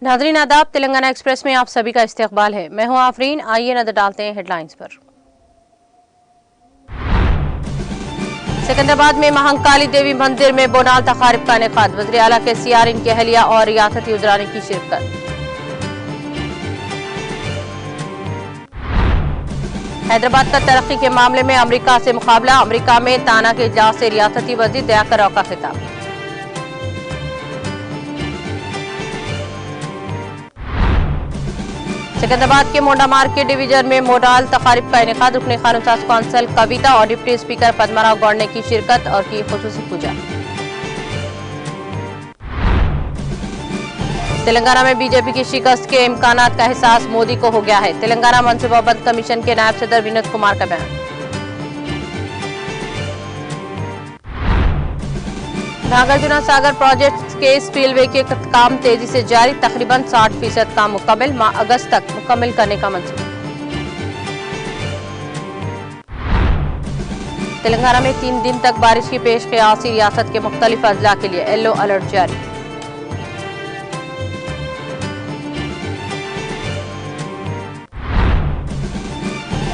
नाज़रीन आदाब, तेलंगाना एक्सप्रेस में आप सभी का इस्तकबाल है। मैं हूं आफरीन। आइए नजर डालते हैं हेडलाइंस पर। सिकंदराबाद में महाकाली देवी मंदिर में बोनाल तकारीब का इनेकाद। वज़ीर आला के सीआर, इनकी अहलिया और रियासती उज़रा ने की शिरकत। हैदराबाद का तरक्की के मामले में अमरीका से मुकाबला। अमरीका में ताना के इजलास से रियासती वज़ीर दयाकर राव का खिताब। सिकंदराबाद के मोंडा मार्केट डिवीजन में मोडाल तकारीब का इनेकाद। रुकने कानून साज कौंसिल कविता और डिप्टी स्पीकर पद्माराव गौड़ ने की शिरकत और की खुसूसी पूजा। तेलंगाना में बीजेपी की शिकस्त के इम्कानात का एहसास मोदी को हो गया है। तेलंगाना मनसूबाबंद कमीशन के नायब सदर विनोद कुमार का बयान। नागार्जुना सागर प्रोजेक्ट के स्पीलवे के काम तेजी से जारी। तकरीबन 60% काम मुकम्मल। माह अगस्त तक मुकम्मल करने का मंसूबा। तेलंगाना में 3 दिन तक बारिश की पेश क़यासी। रियासत के मुख्तलिफ अजला के लिए येलो अलर्ट जारी।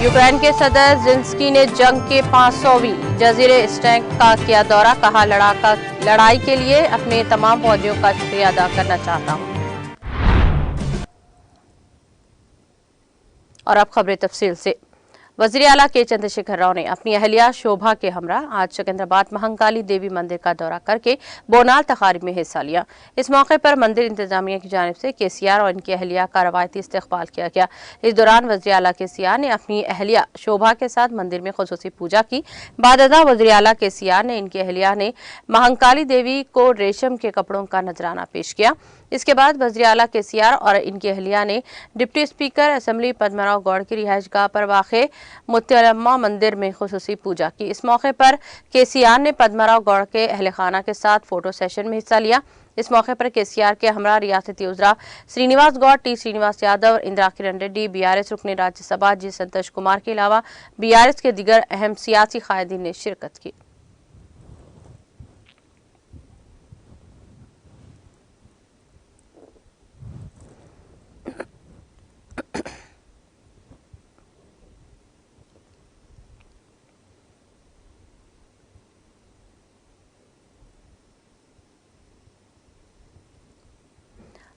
यूक्रेन के सदर ज़ेलेंस्की ने जंग के 500वीं जजीरे स्टैंक का किया दौरा। कहा, लड़ाई के लिए अपने तमाम फौजियों का शुक्रिया अदा करना चाहता हूं। और अब खबरें तफसील से। वज़ीर आला के चंद्रशेखर राव ने अपनी अहलिया शोभा के हमरा आज सिकंदराबाद महाकाली देवी मंदिर का दौरा करके बोनाल तकारीब में हिस्सा लिया। इस मौके पर मंदिर इंतजामिया की जानिब से केसीआर और इनकी अहलिया का रवायती इस्तकबाल किया गया। इस दौरान वज़ीर आला केसीआर ने अपनी अहलिया शोभा के साथ मंदिर में खुसूसी पूजा की। बादअज़ां वज़ीर आला केसीआर ने इनकी अहलिया ने महाकाली देवी को रेशम के कपड़ों का नजराना पेश किया। इसके बाद वज़ीर आला केसीआर और इनकी अहलिया ने डिप्टी स्पीकर असेंबली पद्माराव गौड़ की रिहाइशगाह पर वाक़े मुत्तलम्मा मंदिर में खुसूसी पूजा की। इस मौके पर केसीआर ने पद्माराव गौड़ के अहल खाना के साथ फोटो सेशन में हिस्सा लिया। इस मौके पर केसीआर के हमरा रियासती उज़रा श्रीनिवास गौड़, टी श्रीनिवास यादव, इंदिरा किरण रेड्डी, बीआरएस रुकने राज्यसभा जी संतोष कुमार के अलावा बीआरएस के दीगर अहम सियासी कायदीन ने शिरकत की।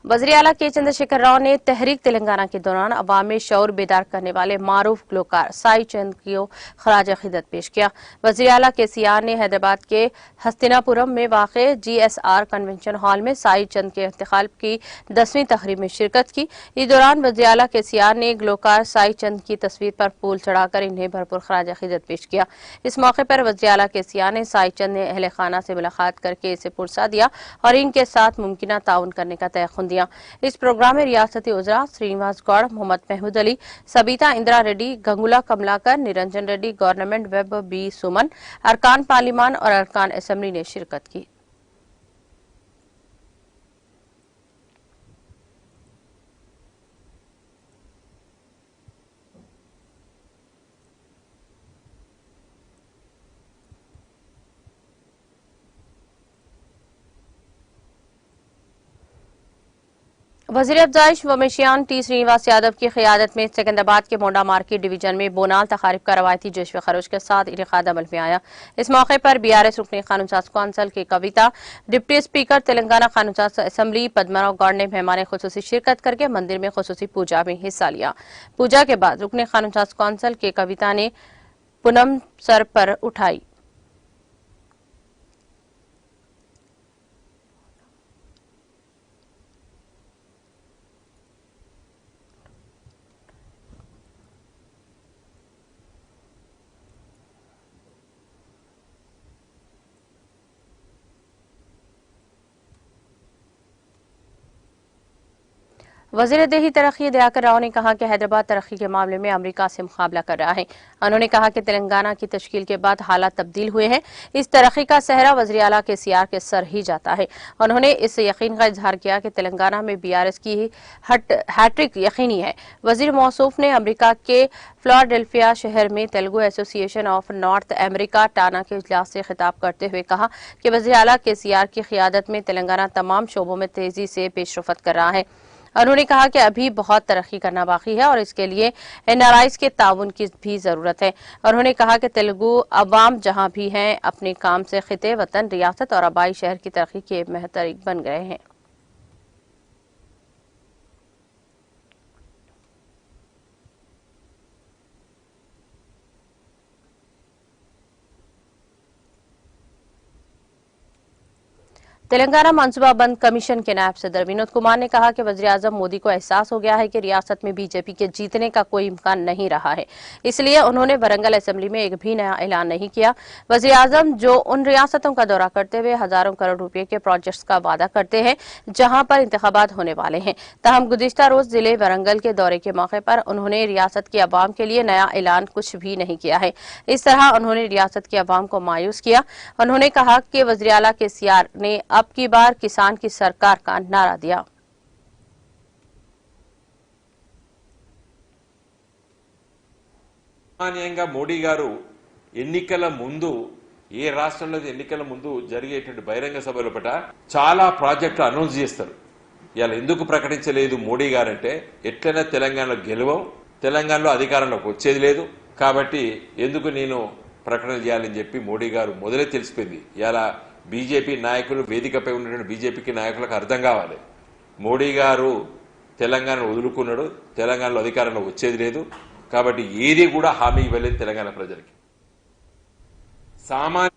वज़ीर आला के चंद्रशेखर राव ने तहरीक तेलंगाना के दौरान अवाम में शऊर बेदार करने वाले मारूफ गुलकार साई चंद को खराज अकीदत पेश किया। वज़ीर आला केसीआर ने हैदराबाद के हस्तिनापुरम में वाक़े GSR कन्वेंशन हॉल में साई चंद के इंतकाल की 10वीं तकरीब में शिरकत की। इस दौरान वज़ीर आला केसीआर ने गुलकार साई चंद की तस्वीर पर फूल चढ़ाकर इन्हें भरपूर खराज अकीदत पेश किया। इस मौके पर वज़ीर आला केसीआर ने साई चंद ने अहल खाना से मुलाकात करके इसे पुरसा दिया और इनके साथ मुमकिन ताउन करने का तयक़ुन दिया। इस प्रोग्राम में रियासती उज़रा Srinivas Goud, Mohammed Mahmood Ali, Sabitha Indira Reddy, Gangula Kamalakar, Niranjan Reddy, government whip B Suman, अरकान पार्लिमान और अरकान असेंबली ने शिरकत की। वज़ीर अफ़ज़ाइश व मिशियान टी श्रीनिवास यादव की क़यादत में सिकंदराबाद के मोंडा मार्केट डिवीजन में बोनाल तकारीब का रवायती जश्न खरोश के साथ इनेकाद अमल में आया। इस मौके पर बीआरएस रुकने कानून साज कौंसिल की कविता, डिप्टी स्पीकर तेलंगाना कानून साज असेंबली पद्माराव गौड़ ने मेहमान खुसूसी शिरकत करके मंदिर में खुसूसी पूजा में हिस्सा लिया। पूजा के बाद रुकने कानून साज कौंसिल की कविता ने पूनम सर पर उठाई। वज़ीर देही तरक्की दयाकर राव ने कहा कि हैदराबाद तरक्की के मामले में अमेरिका से मुकाबला कर रहा है। उन्होंने कहा कि तेलंगाना की तश्कील के बाद हालात तब्दील हुए हैं। इस तरक्की का सहरा वज़ीर आला KCR के सर ही जाता है। उन्होंने इस यकीन का इजहार किया कि तेलंगाना में BRS की हैट्रिक यकीनी है। वज़ीर मौसूफ ने अमेरिका के फिलाडेल्फिया शहर में Telugu association of North America TANA के इजलास से खिताब करते हुए कहा कि वज़ीर आला KCR की क़ियादत में तेलंगाना तमाम शोबों में तेजी से पेशरफ्त कर रहा है। उन्होंने कहा कि अभी बहुत तरक्की करना बाकी है और इसके लिए NRIs के ताउन की भी जरूरत है। उन्होंने कहा कि तेलुगु अवाम जहां भी हैं अपने काम से खिते, वतन, रियासत और आबाई शहर की तरक्की के महतरीक बन गए हैं। तेलंगाना मनसूबाबंद कमीशन के नायब सदर विनोद कुमार ने कहा कि वज़ीर आज़म मोदी को एहसास हो गया है कि रियासत में BJP के जीतने का कोई इम्कान नहीं रहा है, इसलिए उन्होंने वरंगल असेंबली में एक भी नया ऐलान नहीं किया। वज़ीर आज़म जो उन रियासतों का दौरा करते हुए हजारों करोड़ रुपए के प्रोजेक्ट्स का वादा करते हैं जहां पर इंतखाबात होने वाले हैं, ताहम गुज़िश्ता रोज जिले वरंगल के दौरे के मौके पर उन्होंने रियासत के अवाम के लिए नया ऐलान कुछ भी नहीं किया है। इस तरह उन्होंने रियासत के अवाम को मायूस किया। उन्होंने कहा कि वज़ीर आला KCR ने अब की बार किसान की सरकार का नारा दिया। సామాన్యంగా మోడీ గారు ఎన్నికల ముందు ఏ రాష్ట్రంలో ఎన్నికల ముందు జరిగేటువంటి బహిరంగ సభల పట చాలా ప్రాజెక్టులు అనౌన్స్ చేస్తారు. ఇవాళ ఎందుకు ప్రకటించలేదు మోడీ గారు అంటే ఎట్లైనా తెలంగాణలో గెలవం, తెలంగాణలో అధికారంలోకి వచ్చేది లేదు కాబట్టి ఎందుకు నేను ప్రకటన చేయాలని చెప్పి మోడీ గారు మొదలే తెలిసిపోయింది. ఇవాళ బీజేపీ నాయకులు వేదికపై ఉన్నటువంటి బీజేపీకి నాయకులకు అర్థం కావాలి, మోడీ గారు తెలంగాణను వదులుకున్నాడు, తెలంగాణలో అధికారంలో వచ్చేది లేదు కాబట్టి ఏది కూడా హామీ ఇవ్వలేదు తెలంగాణ ప్రజలకి. సామాన్య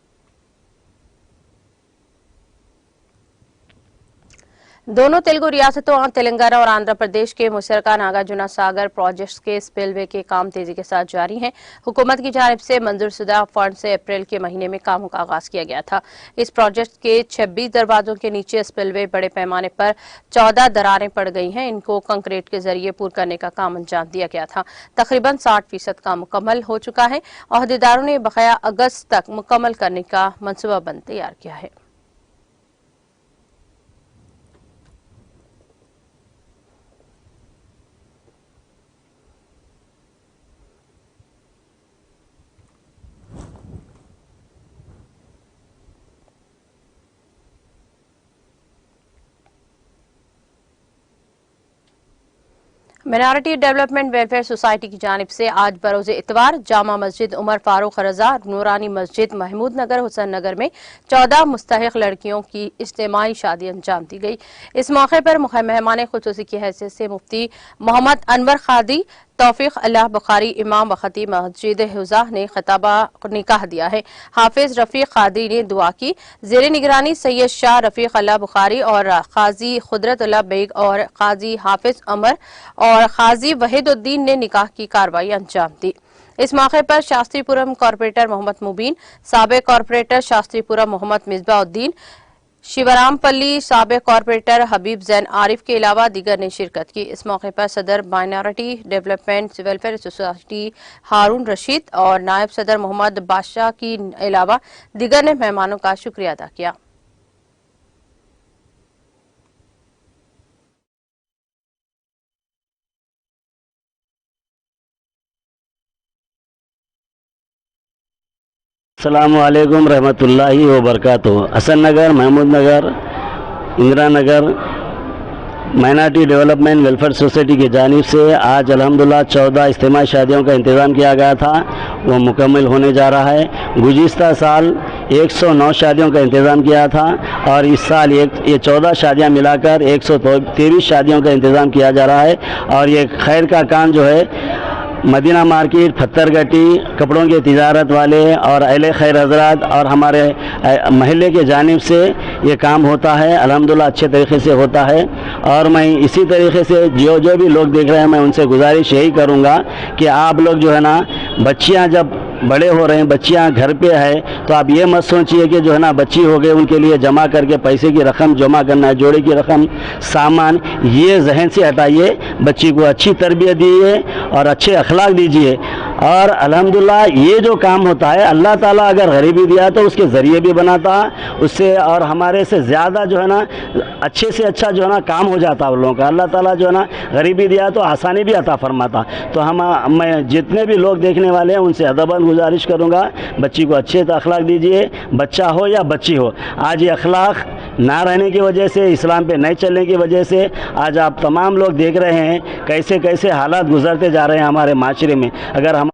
दोनों तेलुगु रियासतों तेलंगाना और आंध्र प्रदेश के मुशर्रका नागार्जुना सागर प्रोजेक्ट्स के स्पिलवे के काम तेजी के साथ जारी हैं। हुकूमत की जानिब से मंजूरशुदा फंड से अप्रैल के महीने में कामों का आगाज किया गया था। इस प्रोजेक्ट के 26 दरवाजों के नीचे स्पिलवे बड़े पैमाने पर 14 दरारें पड़ गई हैं। इनको कंक्रीट के जरिए पूर करने का काम अंजाम दिया गया था। तकरीबन 60% काम मुकम्मल हो चुका है। अहदेदारों ने बकाया अगस्त तक मुकम्मल करने का मनसूबाबंद तैयार किया है। माइनॉरिटी डेवलपमेंट वेलफेयर सोसाइटी की जानिब से आज बरोज़ इतवार जामा मस्जिद उमर फारूक रजा, नूरानी मस्जिद महमूद नगर, हुसैन नगर में 14 मुस्तहिक लड़कियों की इज्तिमाई शादी अंजाम दी गई। इस मौके पर मेहमान खुसूसी की हैसियत से मुफ्ती मोहम्मद अनवर खादी, तौफीक अल्लाह बुखारी इमाम व खतीब मस्जिद हुज़ा ने खिताबा निकाह दिया है। हाफिज रफीक खादी ने दुआ की। ज़ेरे निगरानी सैयद शाह रफीक अल्लाह बुखारी और काजी खुदरतुल्लाह बेग और काजी हाफिज अमर और काजी वहीदुद्दीन ने निकाह की कार्रवाई अंजाम दी। इस मौके पर शास्त्रीपुरम कॉरपोरेटर मोहम्मद मुबीन, साबिक कॉरपोरेटर शास्त्रीपुरम मोहम्मद मिसबाउद्दीन, शिवरामपल्ली साबिक कॉरपोरेटर हबीब जैन आरिफ के अलावा दीगर ने शिरकत की। इस मौके पर सदर माइनॉरिटी डेवलपमेंट वेलफेयर सोसाइटी हारून रशीद और नायब सदर मोहम्मद बादशाह के अलावा दीगर ने मेहमानों का शुक्रिया अदा किया। अस्सलामुअलैकुम रहमतुल्लाहि व बरकातुहू। हसन नगर, महमूद नगर, Indira Nagar minority development welfare society की जानिब से आज अल्हम्दुलिल्लाह 14 इज्तिमाई शादियों का इंतज़ाम किया गया था, वो मुकम्मल होने जा रहा है। गुज़िश्ता साल 109 शादियों का इंतज़ाम किया था और इस साल ये 14 शादियां मिलाकर 123 शादियों का इंतज़ाम किया जा रहा है। और ये खैर का काम जो है मदीना मार्केट, पत्थरगट्टी, कपड़ों के तिजारत वाले और अहले खैर हजरात और हमारे महल्ले के जानिब से ये काम होता है। अल्हम्दुलिल्लाह अच्छे तरीके से होता है। और मैं इसी तरीके से जो भी लोग देख रहे हैं मैं उनसे गुजारिश यही करूँगा कि आप लोग जो है ना बच्चियाँ जब बड़े हो रहे हैं, बच्चियां घर पे है, तो आप ये मत सोचिए कि जो है ना बच्ची हो गए उनके लिए जमा करके पैसे की रकम जमा करना है, जोड़े की रकम, सामान, ये जहन से हटाइए। बच्ची को अच्छी तरबियत दीजिए और अच्छे अखलाक दीजिए। और अल्हम्दुलिल्लाह ये जो काम होता है, अल्लाह ताला अगर गरीबी दिया तो उसके ज़रिए भी बनाता उससे, और हमारे से ज़्यादा जो है ना अच्छे से अच्छा जो है ना काम हो जाता उन लोगों का। अल्लाह ताला जो है ना गरीबी दिया तो आसानी भी अता फरमाता। तो मैं जितने भी लोग देखने वाले हैं उनसे अदबन गुजारिश करूँगा, बच्ची को अच्छे अखलाक दीजिए, बच्चा हो या बच्ची हो। आज ये अखलाक ना रहने की वजह से, इस्लाम पे नहीं चलने की वजह से आज आप तमाम लोग देख रहे हैं कैसे कैसे हालात गुजरते जा रहे हैं हमारे माशरे में। अगर हम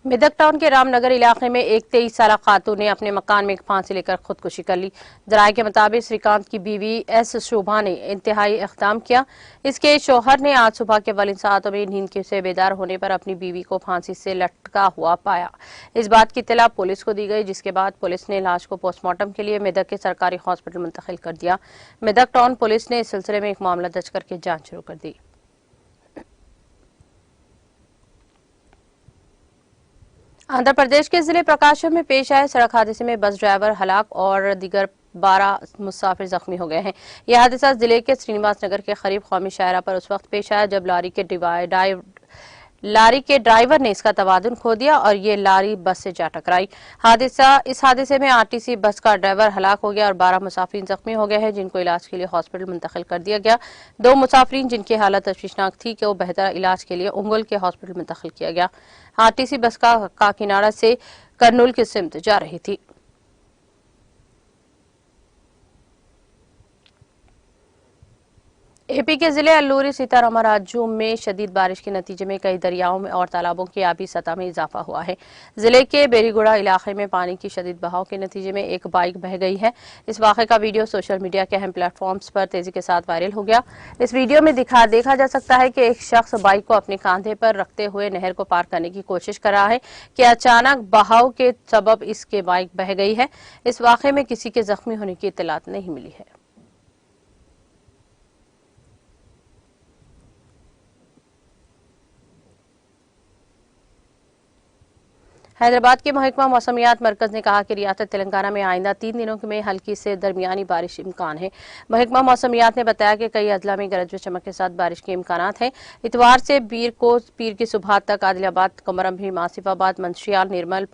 मेदक टाउन के रामनगर इलाके में एक 23 साला खातून ने अपने मकान में एक फांसी लेकर खुदकुशी कर ली। जराये के मुताबिक श्रीकांत की बीवी एस शोभा ने इंतहाई इक़दाम किया। इसके शौहर ने आज सुबह के वलीन सातों में नींद से बेदार होने पर अपनी बीवी को फांसी से लटका हुआ पाया। इस बात की इत्तला पुलिस को दी गई, जिसके बाद पुलिस ने लाश को पोस्टमार्टम के लिए मेदक के सरकारी हॉस्पिटल मुंतकिल कर दिया। मेदक टाउन पुलिस ने इस सिलसिले में एक मामला दर्ज करके जाँच शुरू कर दी। आंध्र प्रदेश के जिले प्रकाशम में पेश आए सड़क हादसे में बस ड्राइवर हलाक और दीगर 12 मुसाफिर जख्मी हो गए हैं। यह हादसा जिले के श्रीनिवास नगर के करीब कौमी शाहरा पर उस वक्त पेश आया जब लारी के ड्राइवर ने इसका तवाजुन खो दिया और ये लारी बस से जा टकराई। इस हादसे में आरटीसी बस का ड्राइवर हलाक हो गया और 12 मुसाफिर जख्मी हो गए हैं, जिनको इलाज के लिए हॉस्पिटल मुंतकिल कर दिया गया। 2 मुसाफिर जिनकी हालत तशवीशनाक थी कि वो बेहतर इलाज के लिए उंगुल के हॉस्पिटल मुंतकिल किया गया। आरटीसी बस का काकीनाडा से कर्नूल की सिमत जा रही थी। एपी के जिले अल्लूरी सीताराम राज्यों में शदीद बारिश के नतीजे में कई दरियाओं में और तालाबों की आबी सतह में इजाफा हुआ है। जिले के बेरीगुड़ा इलाके में पानी की शदीद बहाव के नतीजे में एक बाइक बह गई है। इस वाक़े का वीडियो सोशल मीडिया के अहम प्लेटफॉर्म्स पर तेजी के साथ वायरल हो गया। इस वीडियो में देखा जा सकता है कि एक शख्स बाइक को अपने कांधे पर रखते हुए नहर को पार करने की कोशिश कर रहा है कि अचानक बहाव के सबब इसके बाइक बह गई है। इस वाक़े में किसी के जख्मी होने की इत्तलात नहीं मिली है। हैदराबाद के महकमा मौसमियात मरकज ने कहा कि रियासत तेलंगाना में आइंदा 3 दिनों में हल्की से दरमियानी बारिश इम्कान है। महकमा मौसमियात ने बताया कि कई अजला में गरज व चमक के साथ बारिश के इम्कानात हैं। इतवार से पीर की सुबह तक आदिलाबाद, कमरम भीम, आसिफाबाद, मंशियाल, निर्मल,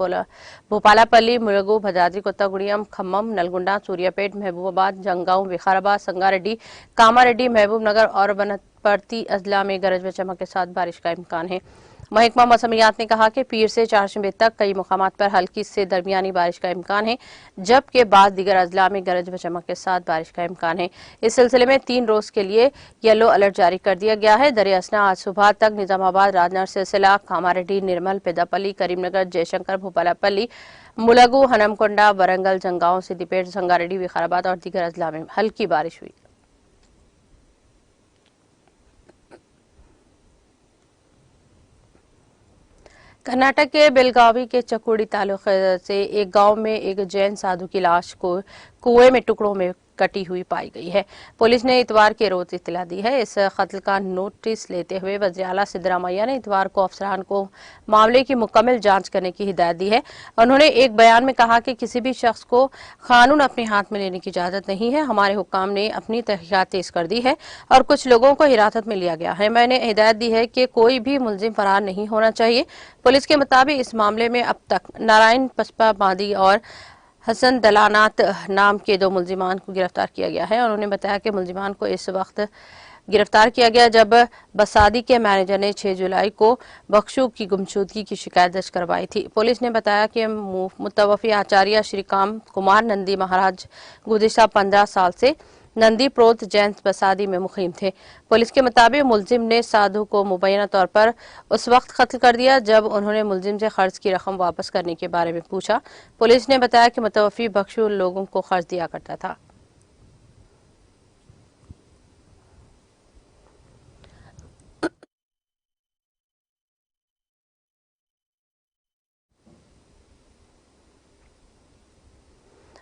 भोपालापल्ली, मुलगू, भद्राद्री कोत्तागुड़ियम, खम्मम, नलगुंडा, सूर्यापेट, महबूबाबाद, जंगांव, विकाराबाद, संगारेड्डी, कामारेड्डी, महबूबनगर और वनपर्ती अजला में गरज व चमक के साथ बारिश का इम्कान है। महकमा मौसमियात ने कहा कि पीर से चारशंबे तक कई मुकामात पर हल्की से दरमियानी बारिश का इम्कान है, जबकि बाद दीगर अजला में गरज व चमक के साथ बारिश का इम्कान है। इस सिलसिले में 3 रोज के लिए येलो अलर्ट जारी कर दिया गया है। दरियासना आज सुबह तक निजामाबाद, राजनगर, सिलसिला, कामारेड्डी, निर्मल, पेदापल्ली, करीमनगर, जयशंकर, भोपालापल्ली, मुलगू, हनमकोंडा, वरंगल, जंगांव, सिद्दीपेट, संगारेड्डी, विकाराबाद और दीगर अजला में हल्की बारिश हुई। कर्नाटक के बेलगावी के चकुड़ी तालुके से एक गांव में एक जैन साधु की लाश को कुएं में टुकड़ों में कटी हुई पाई गई है। पुलिस ने इतवार के रोज इत्तला दी है। इस कत्ल का नोटिस लेते हुए वज़ीर आला सिद्धरामैया ने इतवार को अफसरान को मामले की मुकम्मल जांच करने की हिदायत दी है। उन्होंने एक बयान में कहा कि किसी भी शख्स को कानून अपने हाथ में लेने की इजाजत नहीं है। हमारे हुक्काम ने अपनी तहकीकात तेज कर दी है और कुछ लोगों को हिरासत में लिया गया है। मैंने हिदायत दी है कि कोई भी मुलजिम फरार नहीं होना चाहिए। पुलिस के मुताबिक इस मामले में अब तक नारायण पस्पा बादी और हसन दलानात नाम के 2 मुलजिमान को गिरफ्तार किया गया है। उन्होंने बताया कि मुलजिमान को इस वक्त गिरफ्तार किया गया जब बसादी के मैनेजर ने 6 जुलाई को बख्शू की गुमशुदगी की शिकायत दर्ज करवाई थी। पुलिस ने बताया कि मुतवफ़ी आचार्य श्रीकांत कुमार नंदी महाराज गुज़िश्ता 15 साल से नंदी प्रोत जैन बसादी में मुकीम थे। पुलिस के मुताबिक मुलजिम ने साधु को मुबैना तौर पर उस वक्त कत्ल कर दिया जब उन्होंने मुलजिम से खर्च की रकम वापस करने के बारे में पूछा। पुलिस ने बताया कि मुतवफ़ी बख्शू लोगों को खर्च दिया करता था।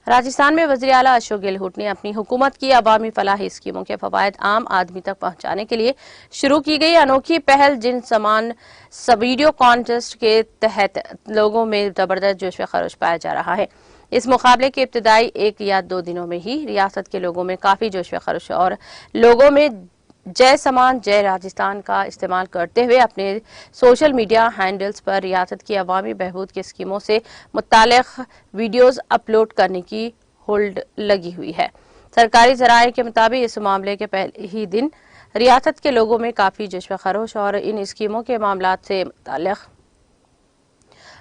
राजस्थान में वज़ीर आला अशोक गहलोत ने अपनी हुकूमत की अवामी फलाही स्कीमों के फवायद आम आदमी तक पहुंचाने के लिए शुरू की गई अनोखी पहल जिन समान वीडियो कॉन्टेस्ट के तहत लोगों में जबरदस्त जोश व खरोश पाया जा रहा है। इस मुकाबले के इब्तदाई 1 या 2 दिनों में ही रियासत के लोगों में काफी जोश व खरोश और लोगों में जय समान जय राजस्थान का इस्तेमाल करते हुए अपने सोशल मीडिया हैंडल्स पर रियासत की अवामी बहबूद की स्कीमों से मुताल्लिक वीडियोस अपलोड करने की होल्ड लगी हुई है। सरकारी जराये के मुताबिक इस मामले के पहले ही दिन रियासत के लोगों में काफी जोश व खरोश और इन स्कीमों के मामलात से मुताल्लिक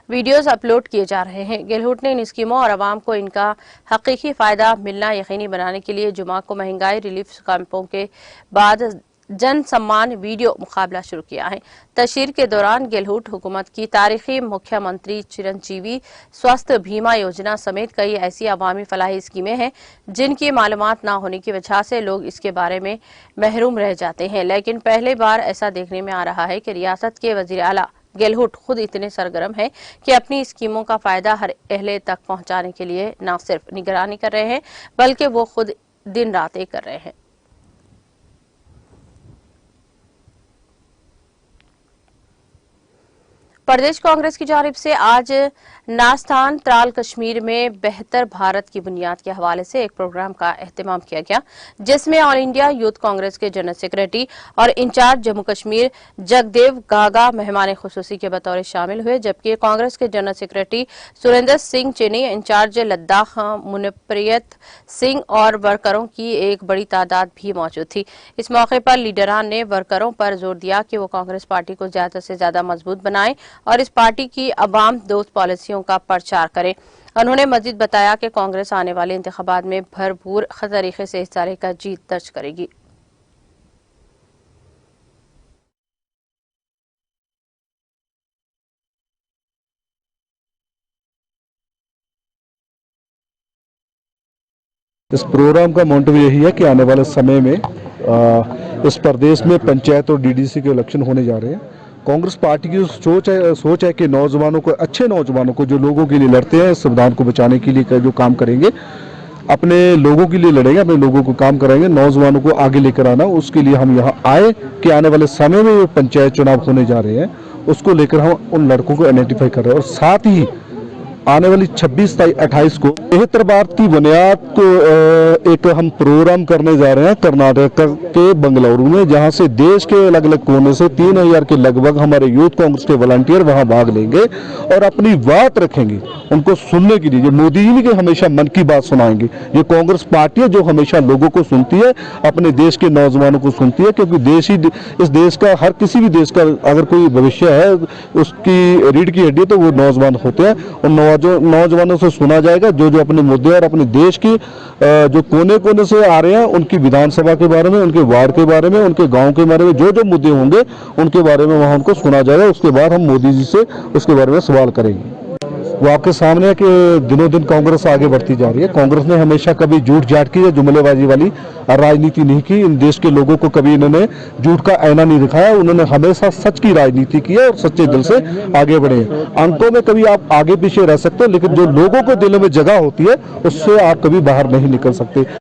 वीडियोस अपलोड किए जा रहे हैं। गहलोत ने इन स्कीमों और आवाम को इनका हकीकी फायदा मिलना यकीनी बनाने के लिए जुमा को महंगाई रिलीफ कैंपों के बाद जन सम्मान वीडियो मुकाबला शुरू किया है। तशरीर के दौरान गहलोत हुकूमत की तारीखी मुख्यमंत्री चिरंजीवी स्वास्थ्य बीमा योजना समेत कई ऐसी अवामी फलाही स्कीमें हैं जिनकी मालूमात न होने की वजह से लोग इसके बारे में महरूम रह जाते हैं। लेकिन पहली बार ऐसा देखने में आ रहा है कि रियासत के वज़ीर आला गहलोत खुद इतने सरगर्म हैं कि अपनी स्कीमों का फायदा हर अहले तक पहुंचाने के लिए न सिर्फ निगरानी कर रहे हैं बल्कि वो खुद दिन रात एक कर रहे हैं। प्रदेश कांग्रेस की जानिब से आज नास्तान त्राल कश्मीर में बेहतर भारत की बुनियाद के हवाले से एक प्रोग्राम का एहतमाम किया गया, जिसमें ऑल इंडिया यूथ कांग्रेस के जनरल सेक्रेटरी और इंचार्ज जम्मू कश्मीर जगदेव गागा मेहमान खुसूसी के बतौर शामिल हुए, जबकि कांग्रेस के जनरल सेक्रेटरी सुरेंद्र सिंह चेनी, इंचार्ज लद्दाख मुनप्रियत सिंह और वर्करों की एक बड़ी तादाद भी मौजूद थी। इस मौके पर लीडरान ने वर्करों पर जोर दिया कि वो कांग्रेस पार्टी को ज्यादा से ज्यादा मजबूत बनाएं और इस पार्टी की अवाम दोस्त पॉलिसियों का प्रचार करें। उन्होंने मजीद बताया कि कांग्रेस आने वाले इंतखाबात में भरपूर तरीके से हिस्सा लेकर जीत दर्ज करेगी। इस प्रोग्राम का मोटिव यही है कि आने वाले समय में इस प्रदेश में पंचायत और डीडीसी के इलेक्शन होने जा रहे हैं। कांग्रेस पार्टी की सोच है कि नौजवानों को, अच्छे नौजवानों को, जो लोगों के लिए लड़ते हैं, संविधान को बचाने के लिए जो काम करेंगे, अपने लोगों के लिए लड़ेंगे, अपने लोगों को काम कराएंगे, नौजवानों को आगे लेकर आना, उसके लिए हम यहाँ आए कि आने वाले समय में जो पंचायत चुनाव होने जा रहे हैं उसको लेकर हम उन लड़कों को आइडेंटिफाई कर रहे हैं और साथ ही आने वाली 26-28 को बेहतर भारत की बुनियाद को एक हम प्रोग्राम करने जा रहे हैं कर्नाटक के बंगलुरु में, जहां से देश के अलग अलग कोने से 3000 के लगभग हमारे यूथ कांग्रेस के वॉलंटियर वहां भाग लेंगे और अपनी बात रखेंगे उनको सुनने के लिए। जो मोदी जी की हमेशा मन की बात सुनाएंगे, ये कांग्रेस पार्टी है जो हमेशा लोगों को सुनती है, अपने देश के नौजवानों को सुनती है, क्योंकि देश ही इस देश का, हर किसी भी देश का अगर कोई भविष्य है उसकी रीढ़ की हड्डी तो वो नौजवान होते हैं। और नौजवानों से सुना जाएगा जो जो अपने मुद्दे और अपने देश की जो कोने कोने से आ रहे हैं उनकी विधानसभा के बारे में, उनके वार्ड के बारे में, उनके गांव के बारे में जो जो मुद्दे होंगे उनके बारे में वहां उनको सुना जाएगा। उसके बाद हम मोदी जी से उसके बारे में सवाल करेंगे। वो आपके सामने है कि दिनों दिन कांग्रेस आगे बढ़ती जा रही है। कांग्रेस ने हमेशा कभी झूठ झाट की या जुमलेबाजी वाली राजनीति नहीं की। इन देश के लोगों को कभी इन्होंने झूठ का आईना नहीं दिखाया। उन्होंने हमेशा सच की राजनीति की है और सच्चे दिल से आगे बढ़े। अंकों में कभी आप आगे पीछे रह सकते हो, लेकिन जो लोगों को दिलों में जगह होती है उससे आप कभी बाहर नहीं निकल सकते।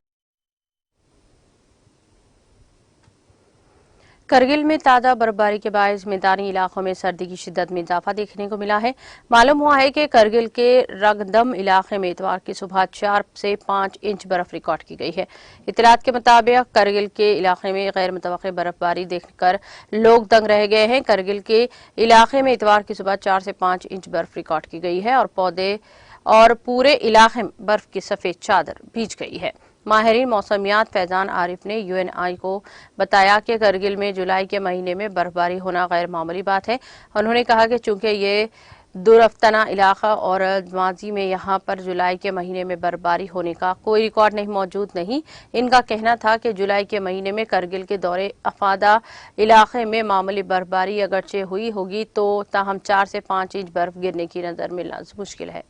करगिल में ताज़ा बर्फबारी के बायस मैदानी इलाकों में सर्दी की शिद्दत में इजाफा देखने को मिला है। मालूम हुआ है कि करगिल के रगदम इलाके में इतवार की सुबह 4 से 5 इंच बर्फ रिकॉर्ड की गई है। इतलात के मुताबिक करगिल के इलाके में गैर मुतवक्की बर्फबारी देखकर लोग दंग रह गए हैं। करगिल के इलाके में इतवार की सुबह 4 से 5 इंच बर्फ रिकॉर्ड की गई है और पौधे और पूरे इलाके में बर्फ की सफेद चादर भीज गई है। माहिरीन मौसमियात फैजान आरिफ ने UNI को बताया कि करगिल में जुलाई के महीने में बर्फबारी होना गैर मामूली बात है। उन्होंने कहा कि चूंकि ये दूरफ्तना इलाका और माजी में यहाँ पर जुलाई के महीने में बर्फबारी होने का कोई रिकॉर्ड मौजूद नहीं। इनका कहना था कि जुलाई के महीने में करगिल के दौरे अफादा इलाके में मामूली बर्फबारी अगरचे हुई होगी तो ताहम 4 से 5 इंच बर्फ गिरने की नजर मिलना मुश्किल है।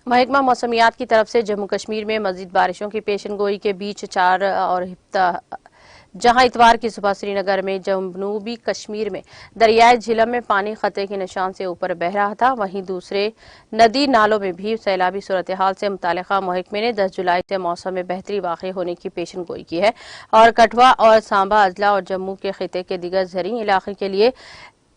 महकमा मौसमियात की तरफ से जम्मू कश्मीर में मजीद बारिशों की पेशनगोई के बीच 4 और जहां इतवार की सुबह श्रीनगर में जनूबी कश्मीर में दरियाए झीलम में पानी खतरे के निशान से ऊपर बह रहा था, वहीं दूसरे नदी नालों में भी सैलाबी सूरत हाल से मुतालिका महकमे ने 10 जुलाई से मौसम में बेहतरी वाक़ई होने की पेशन गोई की है और कठुआ और सांबा अजला और जम्मू के खिते के दिगर ज़रीन इलाके के लिए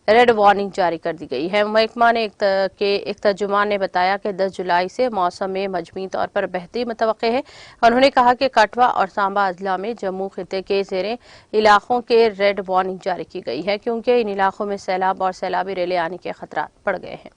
रेड वार्निंग जारी कर दी गई है। महकमा ने एक तर्जुमान ने बताया कि 10 जुलाई से मौसम में मजमूई तौर पर बेहतरी मुतवक्के है। उन्होंने कहा कि कठुआ और सांबा अजला में जम्मू खिते के ज़ेरे इलाकों के रेड वार्निंग जारी की गई है क्योंकि इन इलाकों में सैलाब और सैलाबी रेले आने के खतरा बढ़ गए हैं।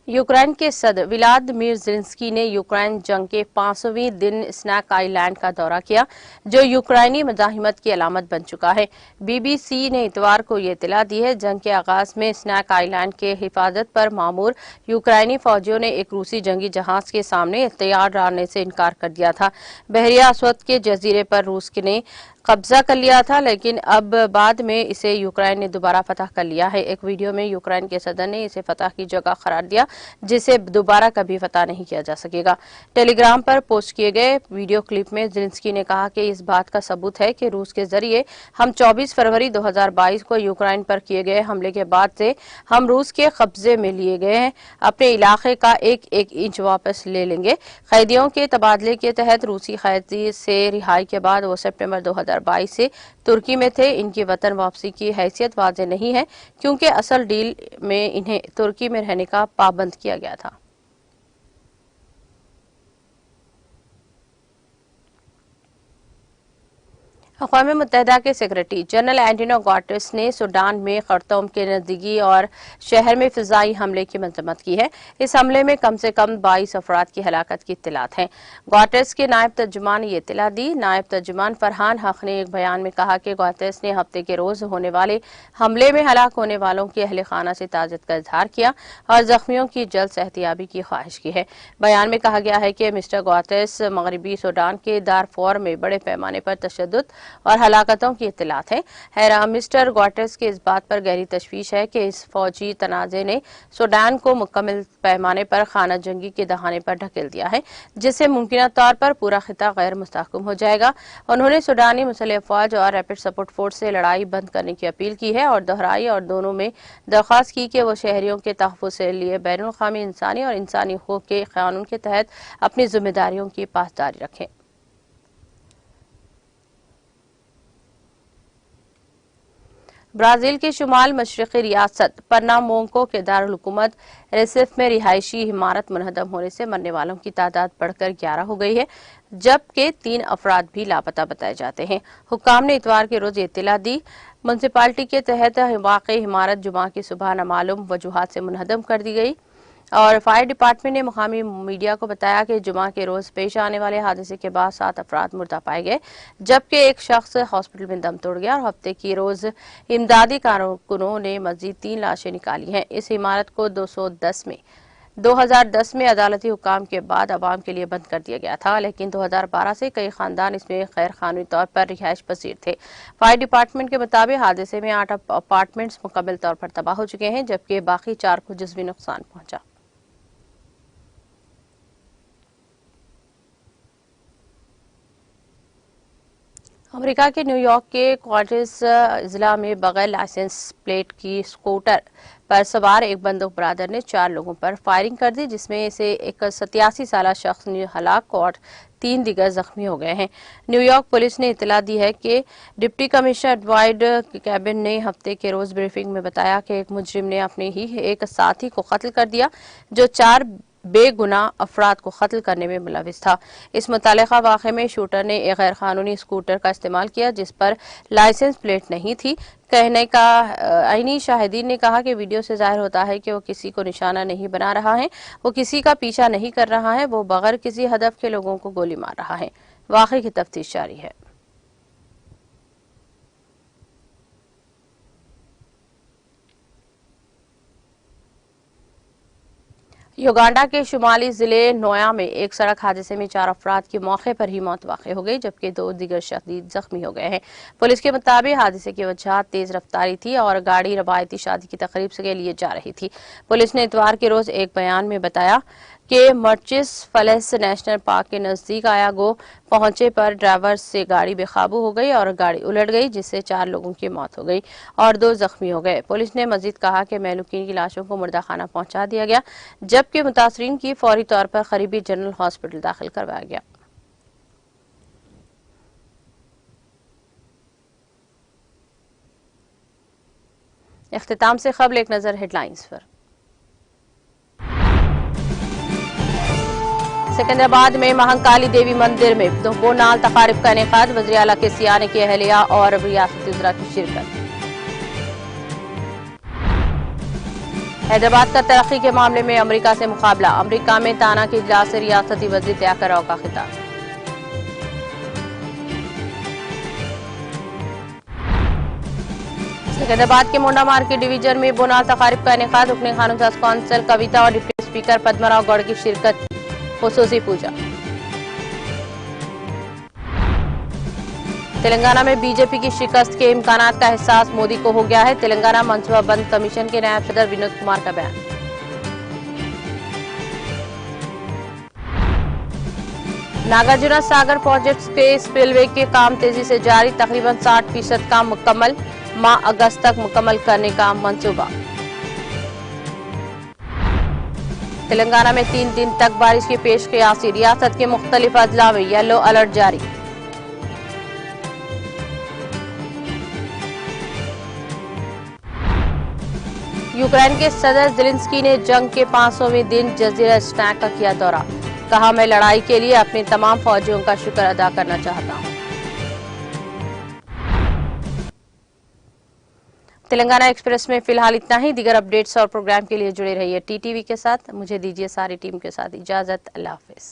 यूक्रेन के सदर व्लादिमीर ज़ेलेंस्की ने यूक्रेन जंग के 5वें दिन स्नैक आइलैंड का दौरा किया, जो यूक्रेनी मज़ाहिमत की अलामत बन चुका है। BBC ने इतवार को ये इत्तला दी है। जंग के आगाज में स्नैक आइलैंड के हिफाजत पर मामूर यूक्रेनी फौजियों ने एक रूसी जंगी जहाज के सामने तैयार डालने से इनकार कर दिया था। बहरिया अस्वद के जजीरे पर रूस ने कब्जा कर लिया था, लेकिन अब बाद में इसे यूक्रेन ने दोबारा फतह कर लिया है। एक वीडियो में यूक्रेन के सदर ने इसे फतह की जगह करार दिया, जिसे दोबारा कभी फतह नहीं किया जा सकेगा। टेलीग्राम पर पोस्ट किए गए वीडियो क्लिप में ज़ेलेंस्की ने कहा कि इस बात का सबूत है कि रूस के जरिए हम 24 फरवरी 2022 को यूक्रेन पर किए गए हमले के बाद से हम रूस के कब्जे में लिए गए हैं, अपने इलाके का एक एक इंच वापस ले लेंगे। कैदियों के तबादले के तहत रूसी कैदी से रिहाई के बाद वो सितंबर 2022 से तुर्की में थे। इनकी वतन वापसी की हैसियत वाज़ेह नहीं है क्योंकि असल डील में इन्हें तुर्की में रहने का पाबंद किया गया था। अक़वाम मुत्तहिदा के सेक्रेटरी जनरल एंटोनियो गुटेरेस ने सूडान में खर्तूम के नज़दीकी और शहर में फ़िज़ाई हमले की मज़म्मत की है। इस हमले में कम से कम 22 अफराद की हलाकत की इत्तलात हैं। गुटेरेस के नायब तर्जुमान ने ये इत्तला दी। नायब तर्जुमान फरहान हक ने एक बयान में कहा कि गुटेरेस ने हफ्ते के रोज़ होने वाले हमले में हलाक होने वालों के अहले खाना से ताज़ियत का इजहार किया और जख्मियों की जल्द सेहतियाबी की ख्वाहिश की है। बयान में कहा गया है कि मिस्टर गुटेरेस मगरबी सूडान के दारफोर में बड़े पैमाने पर तशद्दुद और हलाकतों की इत्तलात है। मिस्टर गुटेरेस की इस बात पर गहरी तशवीश है कि इस फौजी तनाज़े ने सूडान को मुकम्मल पैमाने पर खाना जंगी के दहाने पर ढकेल दिया है, जिससे मुमकिन तौर पर पूरा खिता गैर मुस्तहकम हो जाएगा। उन्होंने सूडानी मुसल्लह अफवाज और रैपिड सपोर्ट फोर्स से लड़ाई बंद करने की अपील की है और दोहराई और दोनों में दरख्वास्त की कि वो शहरियों के तहफ़्फ़ुज़ के लिए बैनुल अक़वामी इंसानी और इंसानी हुकूक़ के कानून के तहत अपनी जिम्मेदारियों की पासदारी रखें। ब्राज़ील की शुमाल मशरक़ी रियासत परनामोंको के दारुल-हुकूमत रेसिफ में रिहायशी इमारत मुनहदम होने से मरने वालों की तादाद बढ़कर 11 हो गई है, जबकि 3 अफराद भी लापता बताए जाते हैं। हुक्काम ने इतवार के रोज इत्तला दी। म्यूनसिपालिटी के तहत वाक़ई इमारत जुमा की सुबह नामालूम वजूहात से मुनहदम कर दी गई और फायर डिपार्टमेंट ने मुकामी मीडिया को बताया कि जुमा के रोज पेश आने वाले हादसे के बाद 7 अफराद मुर्दा पाए गए, जबकि एक शख्स हॉस्पिटल में दम तोड़ गया और हफ्ते की रोज इमदादी कारकुनों ने मजीद 3 लाशें निकाली हैं। इस इमारत को 2010 में अदालती हुक्म के बाद आवाम के लिए बंद कर दिया गया था, लेकिन 2012 से कई खानदान इसमें गैर कानूनी तौर पर रिहाइश पसीर थे। फायर डिपार्टमेंट के मुताबिक हादसे में 8 अपार्टमेंट्स मुकम्मल तौर पर तबाह हो चुके हैं, जबकि बाकी 4 को जज़वी नुकसान पहुंचा। अमेरिका के न्यूयॉर्क के क्वार्टिस जिला में बगैर लाइसेंस प्लेट की स्कूटर पर सवार एक बंदूक बरादर ने 4 लोगों पर फायरिंग कर दी, जिसमें से एक 87 साला शख्स हलाक और 3 दिगर जख्मी हो गए हैं। न्यूयॉर्क पुलिस ने इतला दी है कि डिप्टी कमिश्नर एडवार्ड कैबिन ने हफ्ते के रोज ब्रीफिंग में बताया कि एक मुजरिम ने अपने ही एक साथी को कत्ल कर दिया, जो 4 बेगुनाह अफराद को कत्ल करने में मुलविस था। इस मुतालिका वाक़े में शूटर ने एक गैर कानूनी स्कूटर का इस्तेमाल किया, जिस पर लाइसेंस प्लेट नहीं थी। कहने का आईनी शाहिदीन ने कहा कि वीडियो से जाहिर होता है कि वो किसी को निशाना नहीं बना रहा है, वो किसी का पीछा नहीं कर रहा है, वो बगैर किसी हदफ के लोगों को गोली मार रहा है। वाक़े की तफ्तीश जारी है। युगांडा के शुमाली जिले नोया में एक सड़क हादसे में 4 अफराद की मौके पर ही मौत वाक़ हो गई, जबकि 2 दीगर शदीद जख्मी हो गए हैं। पुलिस के मुताबिक हादसे की वजह तेज रफ्तारी थी और गाड़ी रवायती शादी की तकरीब के लिए जा रही थी। पुलिस ने इतवार के रोज एक बयान में बताया कि मर्चिस फलेस नेशनल पार्क के नजदीक आयागो पहुंचे पर ड्राइवर से गाड़ी बेकाबू हो गई और गाड़ी उलट गई, जिससे 4 लोगों की मौत हो गई और 2 जख्मी हो गए। पुलिस ने मजीद कहा कि महलूकीन की लाशों को मुर्दाखाना पहुंचा दिया गया, जबकि मुतासरीन की फौरी तौर पर करीबी जनरल हॉस्पिटल दाखिल करवाया गया। इख्तिताम से खबर एक नजर हेडलाइंस पर। सिकंदराबाद में महंकाली देवी मंदिर में बोनाल तकारिब का इनेकाद, वज़ीर आला के सियाने की अहलिया और रियासती वज़रा की शिरकत। हैदराबाद का तरक्की के मामले में अमेरिका से मुकाबला, अमेरिका में ताना के इजलास से रियासती वज़ीर दयाकर राव का खिताब। सिकंदराबाद के मोंडा मार्केट डिवीजन में बोनाल तकारिब का इनेकाद, रुकने खानून साज कौंसिल कविता और डिप्टी स्पीकर पद्माराव गौड़ की शिरकत, खुसूसी पूजा। तेलंगाना में बीजेपी की शिकस्त के इम्कानात का एहसास मोदी को हो गया है, तेलंगाना मनसूबाबंद कमीशन के नायब सदर विनोद कुमार का बयान। नागार्जुना सागर प्रोजेक्ट्स के स्पिलवे के काम तेजी से जारी, तकरीबन 60% काम मुकम्मल, माह अगस्त तक मुकम्मल करने का मंसूबा। तेलंगाना में 3 दिन तक बारिश की पेश क़ियासी, रियासत के मुख्तलिफ अजला में येलो अलर्ट जारी। यूक्रेन के सदर ज़ेलेंस्की ने जंग के 500वें दिन जजीरा स्नैक का किया दौरा, कहा मैं लड़ाई के लिए अपने तमाम फौजियों का शुक्र अदा करना चाहता हूं। तेलंगाना एक्सप्रेस में फिलहाल इतना ही। दीगर अपडेट्स और प्रोग्राम के लिए जुड़े रहिए टीटीवी के साथ। मुझे दीजिए सारी टीम के साथ इजाजत। अल्लाह हाफिज।